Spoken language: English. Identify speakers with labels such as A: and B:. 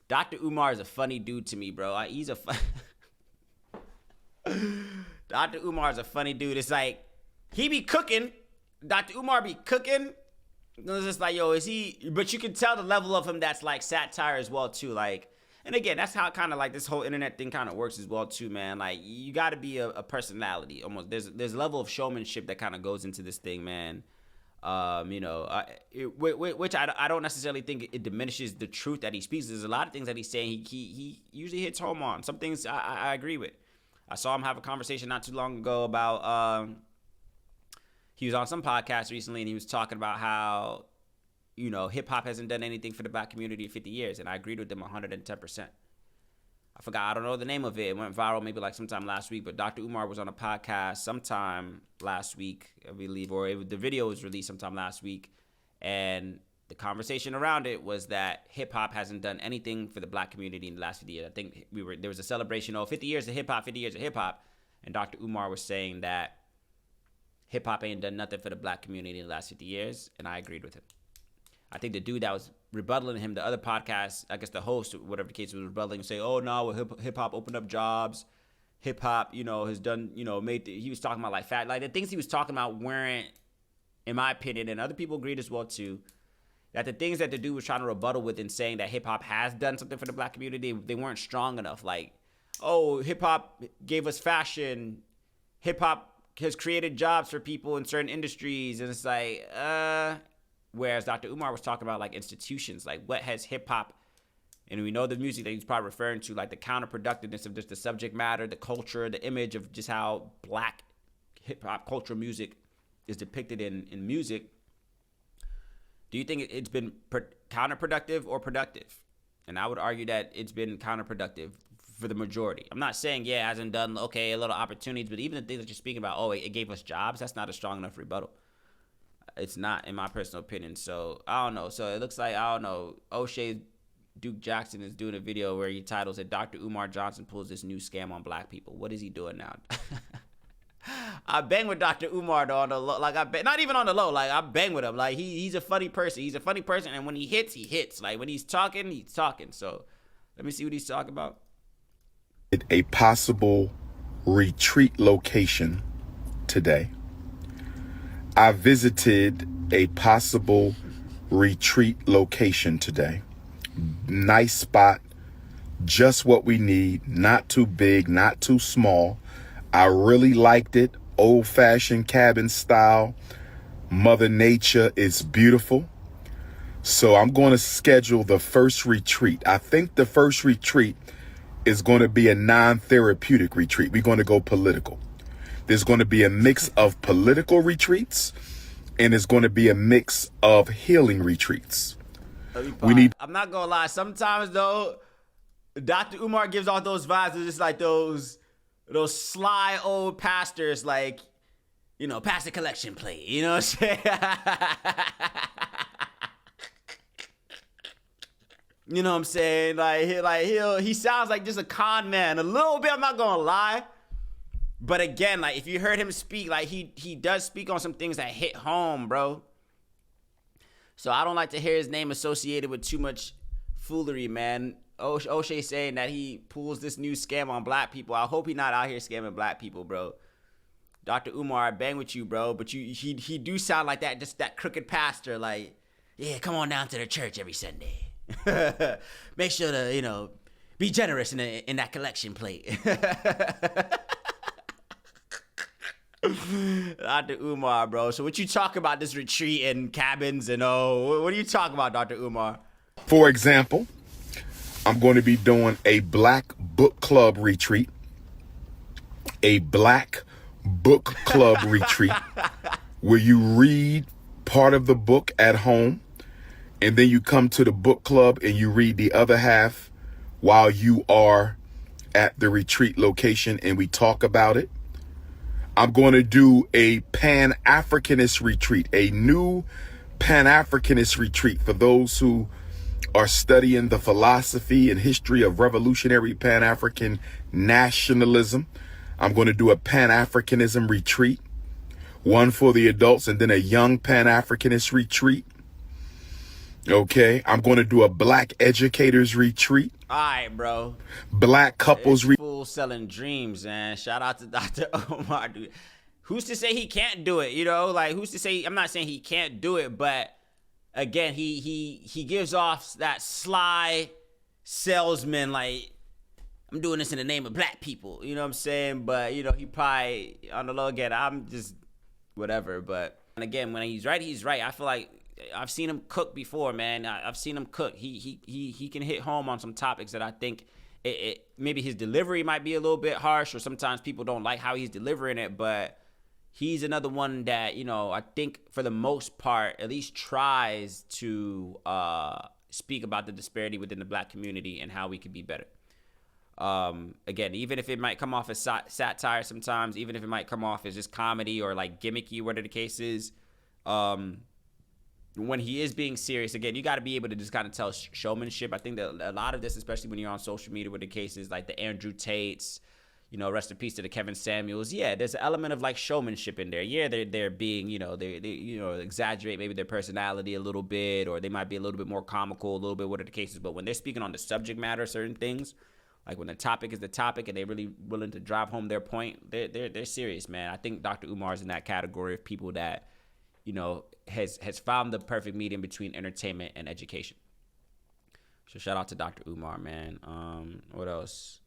A: Dr. Umar is a funny dude to me, bro. He's a Dr. Umar is a funny dude. It's like he be cooking. Dr. Umar be cooking. It's just like, yo, is he? But you can tell the level of him that's like satire as well too. Like, and again, that's how kind of like this whole internet thing kind of works as well too, man. Like, you got to be a personality almost. There's a level of showmanship that kind of goes into this thing, man. Which I don't necessarily think it diminishes the truth that he speaks. There's a lot of things that he's saying he usually hits home on. Some things I agree with. I saw him have a conversation not too long ago about he was on some podcast recently and he was talking about how, hip hop hasn't done anything for the black community in 50 years. And I agreed with him 110%. I don't know the name of it. It went viral maybe like sometime last week, but Dr. Umar was on a podcast sometime last week, I believe, or the video was released sometime last week. And the conversation around it was that hip hop hasn't done anything for the black community in the last 50 years. I think there was a celebration of 50 years of hip hop, 50 years of hip hop. And Dr. Umar was saying that hip hop ain't done nothing for the black community in the last 50 years. And I agreed with him. I think the dude that was rebuttaling him, the other podcast, I guess the host, whatever the case, was rebuttaling and say, oh, no, well, hip hop opened up jobs. Hip hop, has done, he was talking about like fat, like the things he was talking about weren't, in my opinion, and other people agreed as well too, that the things that the dude was trying to rebuttal with and saying that hip hop has done something for the black community, they weren't strong enough. Like, oh, hip hop gave us fashion. Hip hop has created jobs for people in certain industries. And it's like, whereas Dr. Umar was talking about like institutions, like what has hip hop, and we know the music that he's probably referring to, like the counterproductiveness of just the subject matter, the culture, the image of just how black hip hop culture music is depicted in music. Do you think it's been counterproductive or productive? And I would argue that it's been counterproductive for the majority. I'm not saying, it hasn't done, a little opportunities, but even the things that you're speaking about, it gave us jobs, that's not a strong enough rebuttal. It's not, in my personal opinion. So, I don't know. So, it looks like, O'Shea Duke Jackson is doing a video where he titles it, Dr. Umar Johnson pulls this new scam on black people. What is he doing now? I bang with Dr. Umar, though, on the low. Like, not even on the low. Like, I bang with him. Like, he's a funny person. He's a funny person, and when he hits, he hits. Like, when he's talking, he's talking. So, let me see what he's talking about.
B: A possible retreat location today. I visited a possible retreat location today. Nice spot, just what we need, not too big, not too small. I really liked it, old-fashioned cabin style. Mother Nature is beautiful. So I'm going to schedule the first retreat. I think the first retreat is going to be a non-therapeutic retreat. We're going to go political. There's going to be a mix of political retreats, and it's going to be a mix of healing retreats.
A: I'm not going to lie. Sometimes, though, Dr. Umar gives off those vibes. It's just like those sly old pastors, like, pastor collection plate. You know what I'm saying? You know what I'm saying? He sounds like just a con man a little bit. I'm not going to lie. But again, like, if you heard him speak, like, he does speak on some things that hit home, bro. So I don't like to hear his name associated with too much foolery, man. O'Shea saying that he pulls this new scam on black people. I hope he's not out here scamming black people, bro. Dr. Umar, I bang with you, bro. But he do sound like that, just that crooked pastor. Like, yeah, come on down to the church every Sunday. Make sure to, be generous in that collection plate. Dr. Umar, bro. So what you talk about this retreat and cabins and what are you talking about, Dr. Umar?
B: For example, I'm going to be doing a black book club retreat. A black book club retreat where you read part of the book at home and then you come to the book club and you read the other half while you are at the retreat location and we talk about it. I'm going to do a Pan-Africanist retreat, a new Pan-Africanist retreat for those who are studying the philosophy and history of revolutionary Pan-African nationalism. I'm going to do a Pan-Africanism retreat, one for the adults and then a young Pan-Africanist retreat. Okay, I'm going to do a Black educators retreat.
A: All right, bro.
B: Black
A: It's
B: couples.
A: full selling dreams, man. Shout out to Dr. Umar, dude. Who's to say he can't do it? You know, like who's to say? I'm not saying he can't do it, but again, he gives off that sly salesman, like I'm doing this in the name of black people. You know what I'm saying? But you know, he probably on the low again. I'm just whatever. But and again, when he's right, he's right. I feel like I've seen him cook before, man. I've seen him cook. He can hit home on some topics that I think maybe his delivery might be a little bit harsh, or sometimes people don't like how he's delivering it. But he's another one that, you know, I think for the most part at least tries to speak about the disparity within the black community and how we could be better. Again, even if it might come off as satire sometimes, even if it might come off as just comedy or like gimmicky, whatever the case is, when he is being serious, again, you got to be able to just kind of tell showmanship. I think that a lot of this, especially when you're on social media with the cases like the Andrew Tates, you know, rest in peace to the Kevin Samuels. Yeah, there's an element of like showmanship in there. Yeah, they're being, you know, they you know, exaggerate maybe their personality a little bit, or they might be a little bit more comical, a little bit whatever the case is. But when they're speaking on the subject matter, certain things, like when the topic is the topic and they're really willing to drive home their point, they're serious, man. I think Dr. Umar is in that category of people that, you know, has found the perfect medium between entertainment and education. So shout out to Dr. Umar, man. What else?